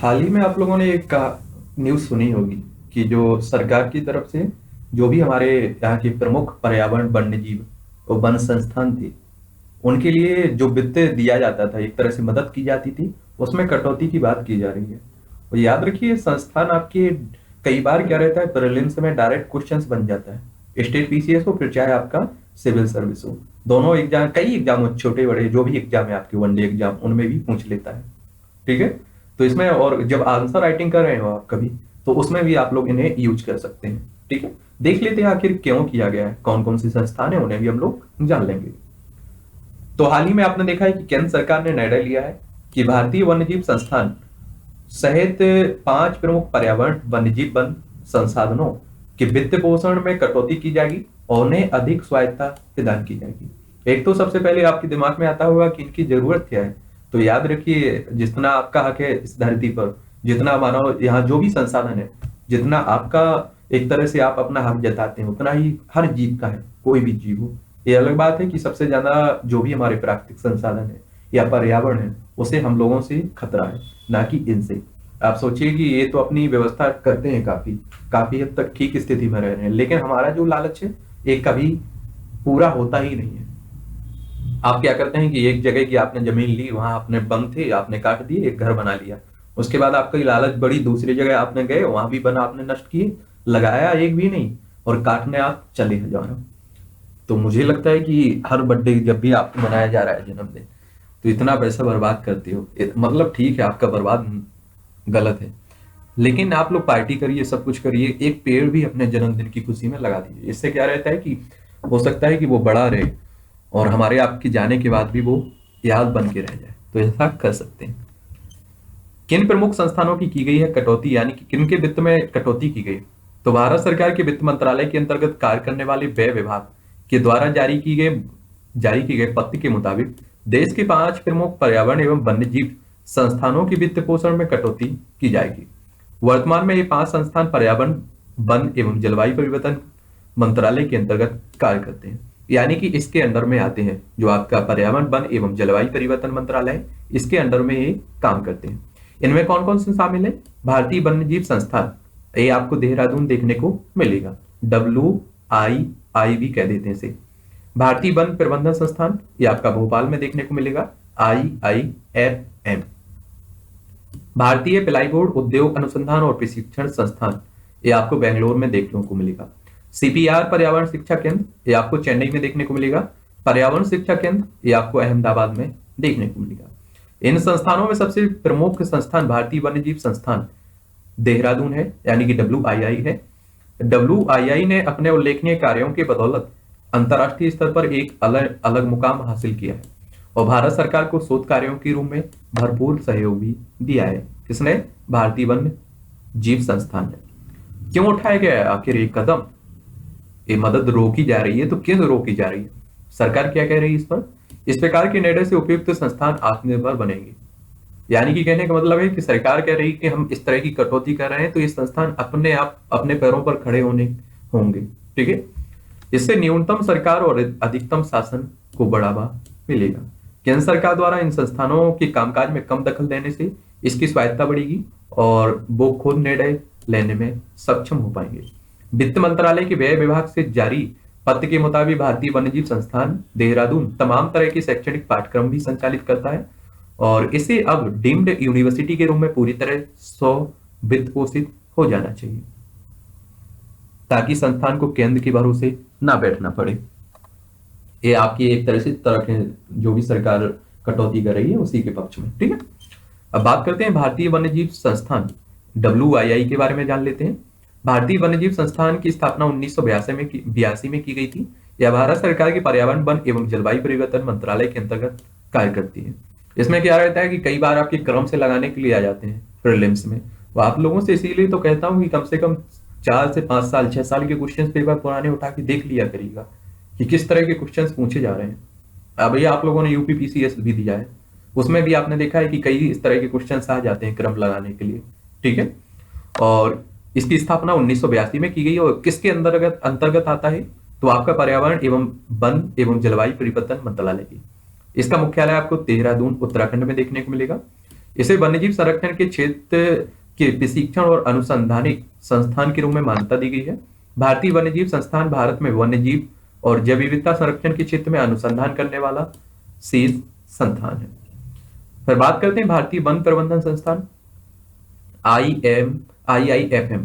हाल ही में आप लोगों ने एक न्यूज़ सुनी होगी कि जो सरकार की तरफ से जो भी हमारे यहाँ के प्रमुख पर्यावरण वन्यजीव और वन संस्थान थे, उनके लिए जो वित्त दिया जाता था, एक तरह से मदद की जाती थी, उसमें कटौती की बात की जा रही है। और याद रखिए, संस्थान आपके कई बार क्या रहता है, प्रीलिम्स में डायरेक्ट क्वेश्चंस बन जाता है। स्टेट पीसीएस हो फिर चाहे आपका सिविल सर्विस हो, दोनों एग्जाम, कई एग्जाम हो, छोटे बड़े जो भी एग्जाम है आपके वनडे एग्जाम, उनमें भी पूछ लेता है। ठीक है। तो इसमें और जब आंसर राइटिंग कर रहे हो आप कभी, तो उसमें भी आप लोग इन्हें यूज कर सकते हैं। ठीक है। देख लेते हैं आखिर क्यों किया गया है, कौन कौन सी संस्थान है, उन्हें भी हम लोग जान लेंगे। तो हाल ही में आपने देखा है कि केंद्र सरकार ने निर्णय लिया है कि भारतीय वन्यजीव संस्थान सहित 5 प्रमुख पर्यावरण वन्यजीव वन संसाधनों के वित्त पोषण में कटौती की जाएगी और उन्हें अधिक स्वायत्तता प्रदान की जाएगी। एक तो सबसे पहले आपके दिमाग में आता होगा कि इनकी जरूरत क्या है। तो याद रखिए, जितना आपका हक है इस धरती पर, जितना मानव यहाँ जो भी संसाधन है, जितना आपका एक तरह से आप अपना हक जताते हैं, उतना ही हर जीव का है, कोई भी जीव हो। ये अलग बात है कि सबसे ज्यादा जो भी हमारे प्राकृतिक संसाधन है या पर्यावरण है, उसे हम लोगों से खतरा है, ना कि इनसे। आप सोचिए कि ये तो अपनी व्यवस्था करते हैं, काफी काफी हद तक ठीक स्थिति में रह रहे हैं, लेकिन हमारा जो लालच है ये कभी पूरा होता ही नहीं है। आप क्या करते हैं कि एक जगह की आपने जमीन ली, वहां आपने वन थे, आपने काट दिए, एक घर बना लिया। उसके बाद आपकी लालच बड़ी, दूसरी जगह आपने गए, वहां भी वन आपने नष्ट किए, लगाया एक भी नहीं, और काटने आप चले जाओ। तो मुझे लगता है कि हर बर्थडे जब भी आपको मनाया जा रहा है जन्मदिन, तो इतना पैसा बर्बाद करते हो, मतलब ठीक है आपका बर्बाद गलत है, लेकिन आप लोग पार्टी करिए, सब कुछ करिए, एक पेड़ भी अपने जन्मदिन की खुशी में लगा दीजिए। इससे क्या रहता है कि हो सकता है कि वो बड़ा रहे और हमारे आपके जाने के बाद भी वो याद बन के रह जाए। तो ऐसा कर सकते हैं। किन प्रमुख संस्थानों की गई है कटौती, यानी कि किन के वित्त में कटौती की गई? तो भारत सरकार के वित्त मंत्रालय के अंतर्गत कार्य करने वाले व्यय विभाग के द्वारा जारी की गए पत्र के मुताबिक देश के 5 प्रमुख पर्यावरण एवं वन्यजीव संस्थानों की वित्त पोषण में कटौती की जाएगी। वर्तमान में ये 5 संस्थान पर्यावरण, वन एवं जलवायु परिवर्तन मंत्रालय के अंतर्गत कार्य करते हैं, यानी कि इसके अंडर में आते हैं। जो आपका पर्यावरण, वन एवं जलवायु परिवर्तन मंत्रालय है, इसके अंडर में ये काम करते हैं। इनमें कौन कौन से शामिल है? भारतीय वन्यजीव संस्थान, ये आपको देहरादून देखने को मिलेगा, WII भी कह देते हैं इसे। भारतीय वन प्रबंधन संस्थान, ये आपका भोपाल में देखने को मिलेगा, IIFM। भारतीय प्लाईवुड उद्योग अनुसंधान और प्रशिक्षण संस्थान, ये आपको बेंगलोर में देखने को मिलेगा। CPR पर्यावरण शिक्षा केंद्र, ये आपको चेन्नई में देखने को मिलेगा। पर्यावरण शिक्षा केंद्र, ये आपको अहमदाबाद में देखने को मिलेगा। इन संस्थानों में सबसे प्रमुख संस्थान भारतीय वन्यजीव संस्थान देहरादून है, यानी कि WII है। WII ने अपने उल्लेखनीय कार्यों के बदौलत अंतर्राष्ट्रीय स्तर पर एक अलग अलग मुकाम हासिल किया है और भारत सरकार को शोध कार्यों के रूप में भरपूर सहयोग भी दिया है। किसने? भारतीय वन्य जीव संस्थान ने। क्यों उठाया गया है आखिर ये कदम? ये मदद रोकी जा रही है, तो क्यों रोकी जा रही है? सरकार क्या कह रही है इस पर? इस प्रकार के निर्णय से उपयुक्त संस्थान आत्मनिर्भर बनेंगे। यानी कि कहने का मतलब है कि सरकार कह रही है कि हम इस तरह की कटौती कर रहे हैं तो ये संस्थान अपने आप अपने पैरों पर खड़े होंगे। ठीक है। इससे न्यूनतम सरकार और अधिकतम शासन को बढ़ावा मिलेगा। केंद्र सरकार द्वारा इन संस्थानों के कामकाज में कम दखल देने से इसकी स्वायत्तता बढ़ेगी और वो खुद निर्णय लेने में सक्षम हो पाएंगे। वित्त मंत्रालय के व्यय विभाग से जारी पत्र के मुताबिक भारतीय वन्यजीव संस्थान देहरादून तमाम तरह के शैक्षणिक पाठ्यक्रम भी संचालित करता है और इसे अब डीम्ड यूनिवर्सिटी के रूप में पूरी तरह वित्त पोषित हो जाना चाहिए, ताकि संस्थान को केंद्र के भरोसे ना बैठना पड़े। ये आपकी एक तरह से तर्क है, जो भी सरकार कटौती कर रही है उसी के पक्ष में। ठीक है। अब बात करते हैं भारतीय वन्यजीव संस्थान WII के बारे में जान लेते हैं। भारतीय वन्यजीव संस्थान की स्थापना 1982 में की गई थी। यह भारत सरकार के पर्यावरण, वन एवं जलवायु परिवर्तन मंत्रालय के अंतर्गत कार्य करती है। इसमें क्या रहता है कि कई बार आपके क्रम से लगाने के लिए आ जाते हैं प्रीलिम्स में, वो आप लोगों से इसीलिए तो कहता हूँ कि कम से कम 4 से 5 साल 6 साल के क्वेश्चन पेपर पुराने उठा के देख लिया करिएगा कि किस तरह के क्वेश्चंस पूछे जा रहे हैं। अब ये आप लोगों ने UPPCS भी दिया है, उसमें भी आपने देखा है कि कई इस तरह के क्वेश्चंस आ जाते हैं क्रम लगाने के लिए। ठीक है। और इसकी स्थापना 1982 में की गई और किसके अंतर्गत आता है? तो आपका पर्यावरण एवं वन एवं जलवायु परिवर्तन मंत्रालय की। इसका मुख्यालय आपको देहरादून उत्तराखंड में देखने को मिलेगा। इसे वन्यजीव संरक्षण के क्षेत्र के प्रशिक्षण और अनुसंधानिक संस्थान के रूप में मान्यता दी गई है। भारतीय वन्यजीव संस्थान भारत में वन्यजीव और जैव विविधता संरक्षण के क्षेत्र में अनुसंधान करने वाला शीर्ष संस्थान है। फिर बात करते हैं भारतीय वन प्रबंधन संस्थान IIFM।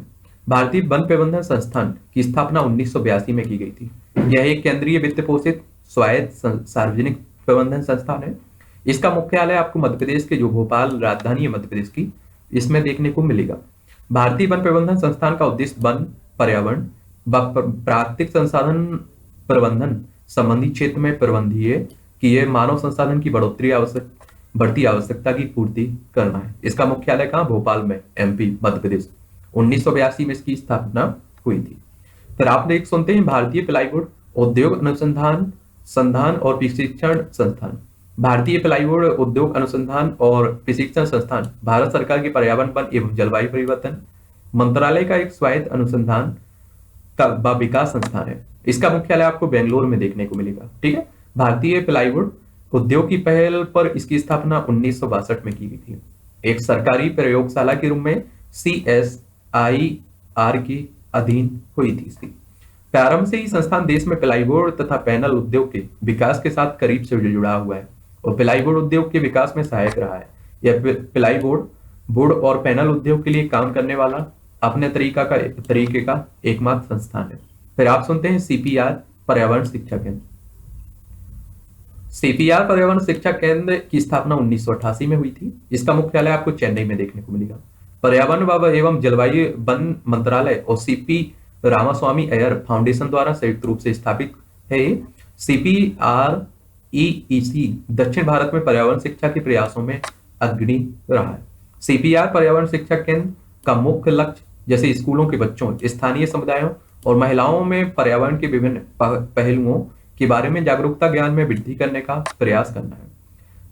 भारतीय वन प्रबंधन संस्थान की स्थापना 1982 में की गई थी। यह एक केंद्रीय वित्त पोषित स्वायत्त सार्वजनिक प्रबंधन संस्थान है। इसका मुख्यालय आपको मध्य प्रदेश के जो भोपाल राजधानी है मध्य प्रदेश की, इसमें देखने को मिलेगा। भारतीय वन प्रबंधन संस्थान का उद्देश्य वन, पर्यावरण व प्राकृतिक संसाधन प्रबंधन संबंधी क्षेत्र में प्रबंधीय किए मानव संसाधन की बढ़ती आवश्यकता की पूर्ति करना है। इसका मुख्यालय कहाँ? भोपाल में, MP मध्य प्रदेश। 1982 में इसकी स्थापना हुई थी। फिर आप देख सुनते हैं भारतीय प्लाईवुड उद्योग अनुसंधान संधान और प्रशिक्षण संस्थान। भारतीय प्लाईवुड उद्योग अनुसंधान और प्रशिक्षण संस्थान भारत सरकार के पर्यावरण, वन एवं जलवायु परिवर्तन मंत्रालय का एक स्वायत्त अनुसंधान का विकास संस्थान है। इसका मुख्यालय आपको बेंगलोर में देखने को मिलेगा। ठीक है। भारतीय प्लाईवुड उद्योग की पहल पर इसकी स्थापना 1962 में की गई थी। एक सरकारी प्रयोगशाला के रूप में CSIR के अधीन हुई थी इसकी। प्रारंभ से ही संस्थान देश में प्लाईवुड तथा पैनल उद्योग के विकास के साथ करीब से जुड़ा हुआ है और प्लाईवुड उद्योग के विकास में सहायक रहा है। यह प्लाईवुड वुड और पैनल उद्योग के लिए काम करने वाला अपने तरीके का एकमात्र संस्थान है। फिर आप सुनते हैं CPR पर्यावरण शिक्षा केंद्र। CPR पर्यावरण शिक्षा केंद्र की स्थापना 1988 में हुई थी। इसका मुख्यालय आपको चेन्नई में देखने को मिलेगा। पर्यावरण एवं जलवायु वन मंत्रालय और CP रामास्वामी अय्यर फाउंडेशन द्वारा संयुक्त रूप से स्थापित है। CPREEC दक्षिण भारत में पर्यावरण शिक्षा के प्रयासों में अग्रणी रहा है। CPR पर्यावरण शिक्षा केंद्र का मुख्य लक्ष्य जैसे स्कूलों के बच्चों, स्थानीय समुदायों और महिलाओं में पर्यावरण के विभिन्न पहलुओं के बारे में जागरूकता ज्ञान में वृद्धि करने का प्रयास करना है।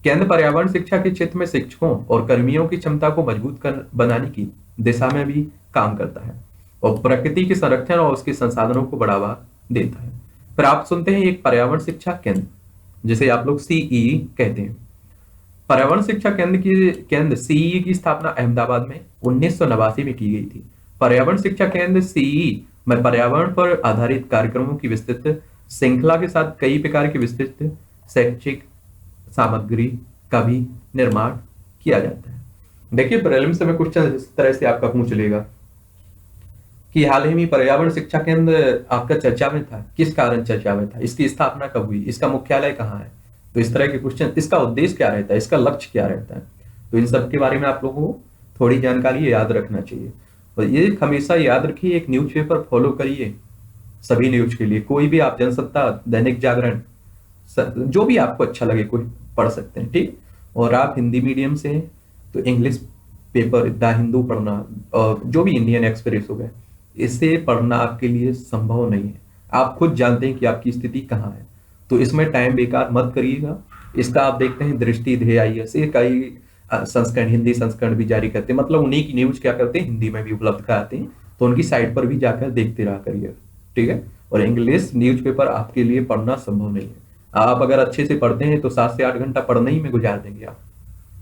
केंद्र पर्यावरण शिक्षा के क्षेत्र में शिक्षकों और कर्मियों की क्षमता को मजबूत बनाने की दिशा में भी काम करता है और प्रकृति के संरक्षण और उसके संसाधनों को बढ़ावा देता है। फिर आप सुनते हैं एक पर्यावरण शिक्षा केंद्र जिसे आप लोग CEE कहते हैं। पर्यावरण शिक्षा केंद्र CEE की स्थापना अहमदाबाद में 1989 में की गई थी। पर्यावरण शिक्षा केंद्र CEE में पर्यावरण पर आधारित कार्यक्रमों की विस्तृत श्रृंखला के साथ कई प्रकार की विस्तृत शैक्षिक सामग्री का भी निर्माण किया जाता है। देखिए प्रीलिम्स में क्वेश्चन इस तरह से आपका पूछ लेगा कि हाल ही में पर्यावरण शिक्षा केंद्र आपका चर्चा में था, किस कारण चर्चा में था, इसकी स्थापना कब हुई, इसका मुख्यालय कहाँ है। तो इस तरह के क्वेश्चन, इसका उद्देश्य क्या रहता है, इसका लक्ष्य क्या रहता है, तो इन सब के बारे में आप लोगों को थोड़ी जानकारी याद रखना चाहिए। और ये हमेशा याद रखिए, एक न्यूज़पेपर फॉलो करिए सभी न्यूज के लिए। कोई भी आप जनसत्ता, दैनिक जागरण, जो भी आपको अच्छा लगे कोई पढ़ सकते हैं। ठीक। और आप हिंदी मीडियम से हैं तो इंग्लिश पेपर द हिंदू पढ़ना और जो भी इंडियन एक्सप्रेस हो गए, इसे पढ़ना आपके लिए संभव नहीं है। आप खुद जानते हैं कि आपकी स्थिति कहाँ है, तो इसमें टाइम बेकार मत करिएगा। इसका आप देखते हैं दृष्टि, ध्येय से कई संस्करण, हिंदी संस्करण भी जारी करते हैं, मतलब उन्हीं की न्यूज क्या करते हैं हिंदी में भी उपलब्ध कराते हैं, तो उनकी साइट पर भी जाकर देखते रहा करिए। ठीक है। और इंग्लिश न्यूज़पेपर आपके लिए पढ़ना संभव नहीं है। आप अगर अच्छे से पढ़ते हैं तो 7 से 8 घंटा पढ़ने ही में गुजार देंगे आप।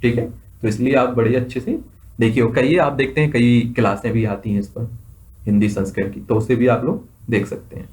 ठीक है। तो इसलिए आप बड़े अच्छे से देखिए। कई आप देखते हैं कई क्लासें भी आती हैं इस पर हिंदी संस्करण की, तो उसे भी आप लोग देख सकते हैं।